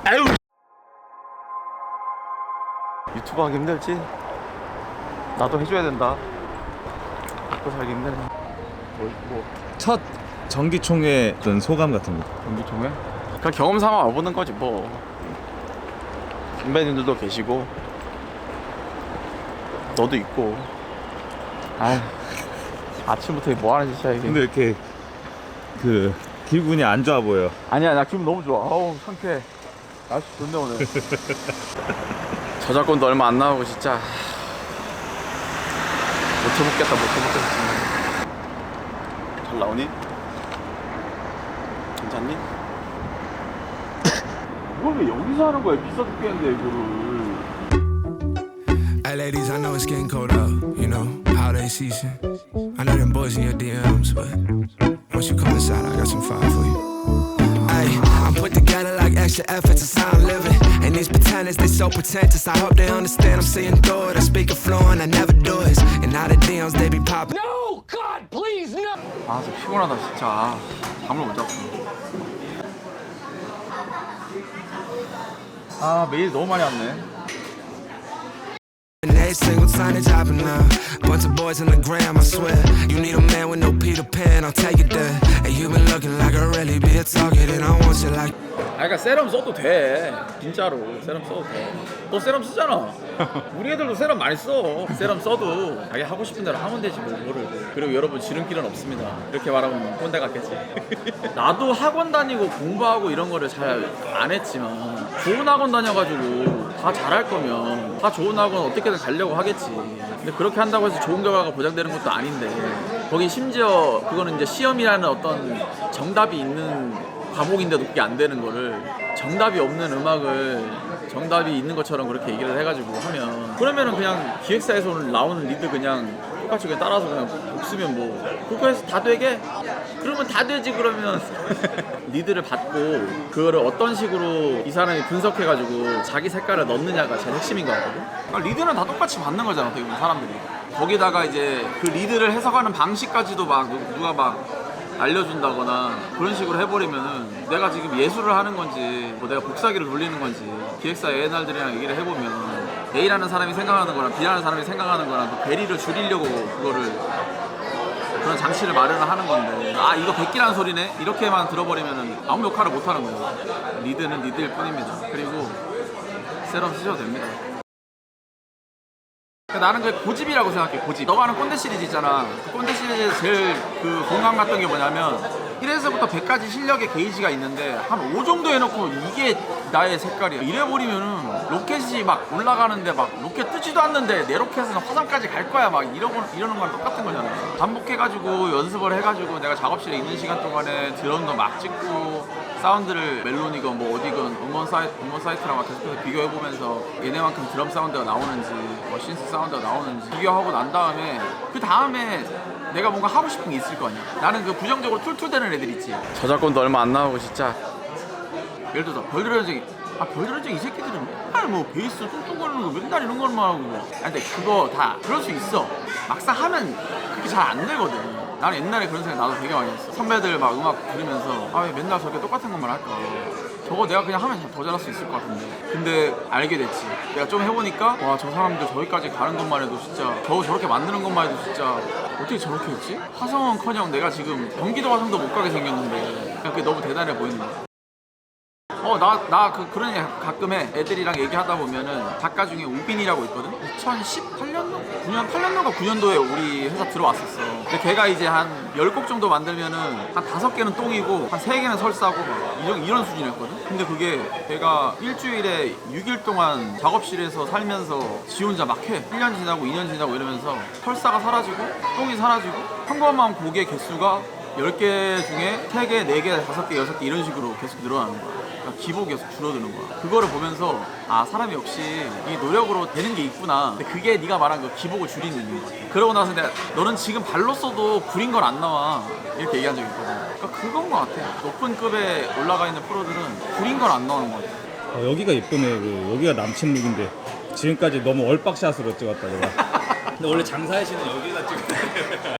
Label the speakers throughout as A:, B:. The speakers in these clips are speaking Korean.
A: 아유. 유튜브 하기 힘들지? 나도 해줘야 된다. 먹고 살기 힘드네.
B: 첫 전기총회 어떤 소감 같은 거.
A: 전기총회? 그냥 경험 삼아 와보는 거지 뭐. 선배님들도 계시고 너도 있고. 아휴, 아침부터 뭐 하는 짓이야 이게.
B: 근데 이렇게 그 기분이 안 좋아 보여.
A: 아니야, 나 기분 너무 좋아. 어우, 상쾌해. 날씨 좋네 오늘. 저작권도 얼마 안 나오고 진짜 못 해먹겠다. 잘 나오니? 괜찮니? 이걸 왜 여기서 하는 거야? 비싸 죽겠는데 이거를.
C: Hey ladies, I know it's getting cold out, you know, holiday season. I know them boys in your DMs, but once you come inside, I got some fire for you. Hey, I'm put together like extra efforts, it's how I'm living. And these pretenders, they so pretentious. I hope they understand I'm seeing through it. I speak a fluent, I never do it. And now the DMs, they be popping.
D: No, God, please, no.
A: 아, 진짜 피곤하다 진짜. 잠을 못 잤어. 아, 메일 너무 많이 왔네.
C: And every single time they dropping now. Bunch of boys on the gram, I swear. You need a man with no Peter Pan, I'll take it there. And you been looking like a really be a target, and I want you like.
A: 아, 그러니까 세럼 써도 돼. 진짜로 세럼 써도 돼. 너 세럼 쓰잖아. 우리 애들도 세럼 많이 써. 세럼 써도 자기 하고 싶은 대로 하면 되지 뭐 뭐를. 그리고 여러분 지름길은 없습니다. 이렇게 말하면 꼰대 같겠지. 나도 학원 다니고 공부하고 이런 거를 잘 안 했지만 좋은 학원 다녀가지고 다 잘할 거면 다 좋은 학원 어떻게든 가려고 하겠지. 근데 그렇게 한다고 해서 좋은 결과가 보장되는 것도 아닌데 거기 심지어 그거는 이제 시험이라는 어떤 정답이 있는 과목인데도 그게 안 되는 거를 정답이 없는 음악을 정답이 있는 것처럼 그렇게 얘기를 해가지고 하면 그러면은 그냥 기획사에서 오늘 나오는 리드 그냥 똑같이 그냥 따라서 그냥 쓰면 뭐 그거 해서 다 되게? 그러면 다 되지. 그러면 리드를 받고 그거를 어떤 식으로 이 사람이 분석해가지고 자기 색깔을 넣느냐가 제일 핵심인 것 같거든. 그러니까 리드는 다 똑같이 받는 거잖아 어떻게 보면 사람들이. 거기다가 이제 그 리드를 해석하는 방식까지도 막 누가 막 알려준다거나 그런 식으로 해버리면은 내가 지금 예술을 하는 건지 뭐 내가 복사기를 돌리는 건지 기획사 A&R들이랑 얘기를 해보면 A라는 사람이 생각하는 거랑 B라는 사람이 생각하는 거랑 그 괴리를 줄이려고 그거를 그런 장치를 마련을 하는 건데 아 이거 백기라는 소리네 이렇게만 들어버리면은 아무 역할을 못 하는 거예요. 리드는 리드일 뿐입니다. 그리고 세럼 쓰셔도 됩니다. 나는 그 고집이라고 생각해. 고집. 너가 하는 꼰대 시리즈 있잖아. 그 꼰대 시리즈에서 제일 그 공감 갔던 게 뭐냐면 1에서부터 100까지 실력의 게이지가 있는데 한 5 정도 해놓고 이게 나의 색깔이야 이래버리면은 로켓이 막 올라가는데 막 로켓 뜨지도 않는데 내 로켓은 화성까지 갈 거야 막 이러는 거랑 똑같은 거잖아. 반복해가지고 연습을 해가지고 내가 작업실에 있는 시간 동안에 드럼도 막 찍고 사운드를 멜론이건 뭐 어디건 음원 사이트랑 막 계속해서 비교해보면서 얘네만큼 드럼 사운드가 나오는지 뭐 신스 사운드가 나오는지 비교하고 난 다음에 그 다음에 내가 뭔가 하고 싶은 게 있을 거 아니야. 나는 그 부정적으로 툴툴대는 애들 있지. 저작권도 얼마 안 나오고 진짜 예를 들어서 별들의 이 새끼들은 맨날 뭐 베이스 뚱뚱거리는 거 맨날 이런 것만 하고 아니 근데 그거 다 그럴 수 있어. 막상 하면 그렇게 잘 안 되거든. 나는 옛날에 그런 생각 나도 되게 많이 했어. 선배들 막 음악 들으면서 아 왜 맨날 저렇게 똑같은 것만 할까. 저거 내가 그냥 하면 더 잘할 수 있을 것 같은데. 근데 알게 됐지. 내가 좀 해보니까 와 저 사람들 저기까지 가는 것만 해도 진짜 겨우 저렇게 만드는 것만 해도 진짜 어떻게 저렇게 했지? 화성은커녕 내가 지금 경기도 화성도 못 가게 생겼는데 그냥 그게 너무 대단해 보이는 거야. 그런 얘기 가끔 해. 애들이랑 얘기하다 보면은 작가 중에 우빈이라고 있거든? 2018년도? 8년도가 9년도에 우리 회사 들어왔었어. 근데 걔가 이제 한 10곡 정도 만들면은 한 5개는 똥이고 한 3개는 설사고 이런 수준이었거든? 근데 그게 걔가 일주일에 6일 동안 작업실에서 살면서 지 혼자 막 해. 1년 지나고 2년 지나고 이러면서 설사가 사라지고 똥이 사라지고 평범한 곡의 개수가 10개 중에 3개, 4개, 5개, 6개 이런 식으로 계속 늘어나는 거야. 그러니까 기복이 계속 줄어드는 거야. 그거를 보면서 아 사람이 역시 이 노력으로 되는 게 있구나. 근데 그게 네가 말한 그 기복을 줄이는 것 같아. 그러고 나서 내가 너는 지금 발로 써도 구린 건 안 나와 이렇게 얘기한 적이 있거든. 그러니까 그건 것 같아. 높은 급에 올라가 있는 프로들은 구린 건 안 나오는 것 같아.
B: 여기가 이쁘네. 여기가 남친 룩인데 지금까지 너무 얼빡샷으로 찍었다 내가. 근데 원래 장사하시는 여기다 찍었네.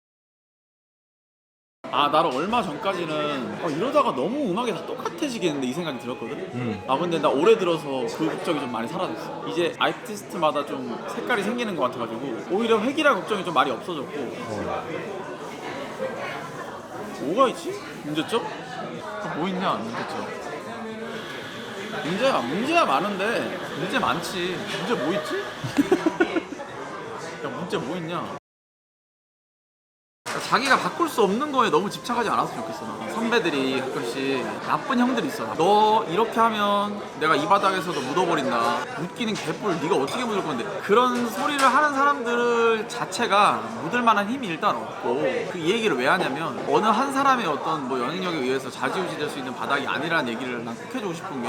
A: 나는 얼마 전까지는 이러다가 너무 음악이 다 똑같아지겠는데 이 생각이 들었거든. 근데 나 올해 들어서 그 걱정이 좀 많이 사라졌어. 이제 아티스트마다 좀 색깔이 생기는 것 같아가지고 오히려 획일할 걱정이 좀 많이 없어졌고. 뭐가 있지? 문제점? 뭐 있냐 문제점. 문제야 많은데 문제 많지. 문제 뭐 있지? 야 문제 뭐 있냐? 자기가 바꿀 수 없는 거에 너무 집착하지 않았으면 좋겠어. 나. 선배들이 가끔씩 나쁜 형들이 있어. 너 이렇게 하면 내가 이 바닥에서도 묻어버린다. 웃기는 개뿔 네가 어떻게 묻을 건데. 그런 소리를 하는 사람들 자체가 묻을 만한 힘이 일단 없고, 그 얘기를 왜 하냐면 어느 한 사람의 어떤 뭐 영향력에 의해서 좌지우지될 수 있는 바닥이 아니라는 얘기를 난 꼭 해주고 싶은 게,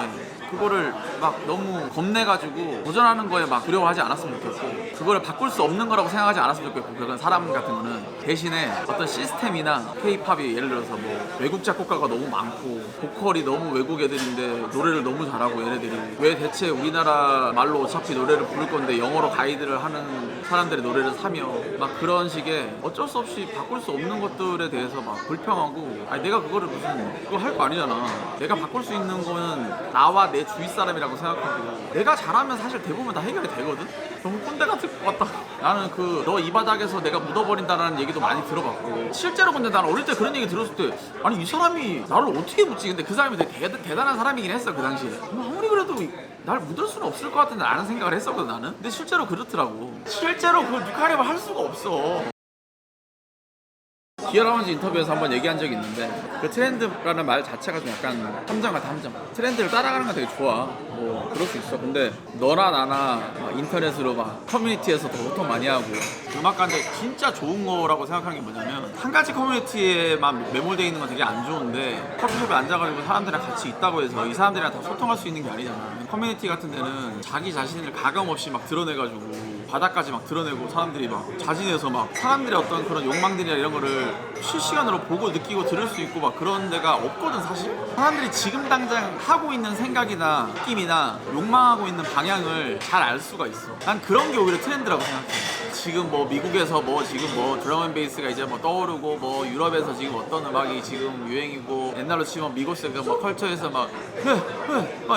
A: 그거를 막 너무 겁내가지고 도전하는 거에 막 두려워하지 않았으면 좋겠고, 그거를 바꿀 수 없는 거라고 생각하지 않았으면 좋겠고, 그런 사람 같은 거는 대신에 어떤 시스템이나 K-팝이 예를 들어서 뭐 외국 작곡가가 너무 많고 보컬이 너무 외국 애들인데 노래를 너무 잘하고, 얘네들이 왜 대체 우리나라 말로 어차피 노래를 부를 건데 영어로 가이드를 하는 사람들의 노래를 사며 막 그런 식의 어쩔 수 없이 바꿀 수 없는 것들에 대해서 막 불평하고, 아니 내가 그거를 무슨 그거 할 거 아니잖아. 내가 바꿀 수 있는 거는 나와 내 주위 사람이라고 생각하고, 내가 잘하면 사실 대부분 다 해결이 되거든. 너무 꼰대 같을 것 같다. 나는 그 너 이 바닥에서 내가 묻어버린다라는 얘기도 많이 들어봤고, 실제로 근데 나는 어릴 때 그런 얘기 들었을 때 아니 이 사람이 나를 어떻게 묻지? 근데 그 사람이 되게 대단한 사람이긴 했어 그 당시에. 아무리 그래도 날 묻을 수는 없을 것 같은데 라는 생각을 했었거든 나는. 근데 실제로 그렇더라고. 실제로 그걸 뉴카리를 할 수가 없어. 디어라운지 인터뷰에서 한번 얘기한 적이 있는데, 그 트렌드라는 말 자체가 좀 약간 함정 같아. 함정. 트렌드를 따라가는 건 되게 좋아. 뭐 그럴 수 있어. 근데 너나 나나 막 인터넷으로 막 커뮤니티에서 더 소통 많이 하고, 음악가인데 진짜 좋은 거라고 생각하는 게 뭐냐면, 한 가지 커뮤니티에만 매몰되어 있는 건 되게 안 좋은데, 커피숍에 앉아가지고 사람들이랑 같이 있다고 해서 이 사람들이랑 다 소통할 수 있는 게 아니잖아. 커뮤니티 같은 데는 자기 자신을 가감없이 막 드러내가지고 바닥까지 막 드러내고, 사람들이 막 자진해서 막 사람들의 어떤 그런 욕망들이나 이런 거를 실시간으로 보고 느끼고 들을 수 있고 막 그런 데가 없거든 사실. 사람들이 지금 당장 하고 있는 생각이나 느낌이나 욕망하고 있는 방향을 잘 알 수가 있어. 난 그런 게 오히려 트렌드라고 생각해. 지금 뭐 미국에서 뭐 지금 뭐 드럼앤베이스가 이제 뭐 떠오르고, 뭐 유럽에서 지금 어떤 음악이 지금 유행이고, 옛날로 치면 미고스가 뭐 컬처에서 막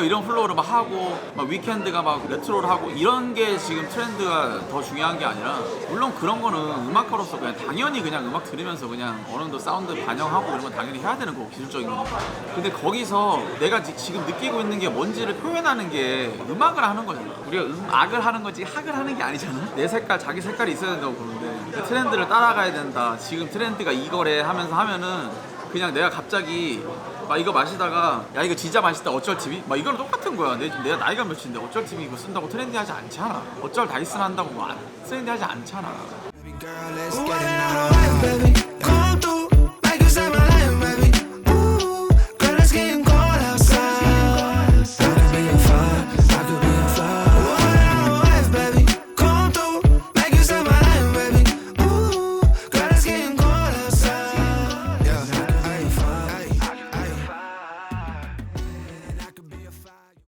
A: 이런 플로우를 막 하고, 막 위켄드가 막 레트로를 하고, 이런 게 지금 트렌드가 더 중요한 게 아니라, 물론 그런 거는 음악가로서 그냥 당연히 그냥 음악 들으면서 그냥 어느 정도 사운드 반영하고 이런 건 당연히 해야 되는 거고, 기술적인 거. 근데 거기서 내가 지금 느끼고 있는 게 뭔지를 표현하는 게 음악을 하는 거잖아. 우리가 악을 하는 거지 학을 하는 게 아니잖아. 내 색깔, 자기 색깔이 있어야 된다고 보는데, 그 트렌드를 따라가야 된다. 지금 트렌드가 이거래 하면서 하면은 그냥 내가 갑자기 막 이거 마시다가 야 이거 진짜 맛있다 어쩔 TV? 막 이거랑 똑같은 거야. 내가 나이가 몇인데 어쩔 TV 이거 쓴다고 트렌디하지 않잖아. 어쩔 다이슨 한다고 뭐 트렌디하지 않잖아.
C: Baby girl, let's get it now.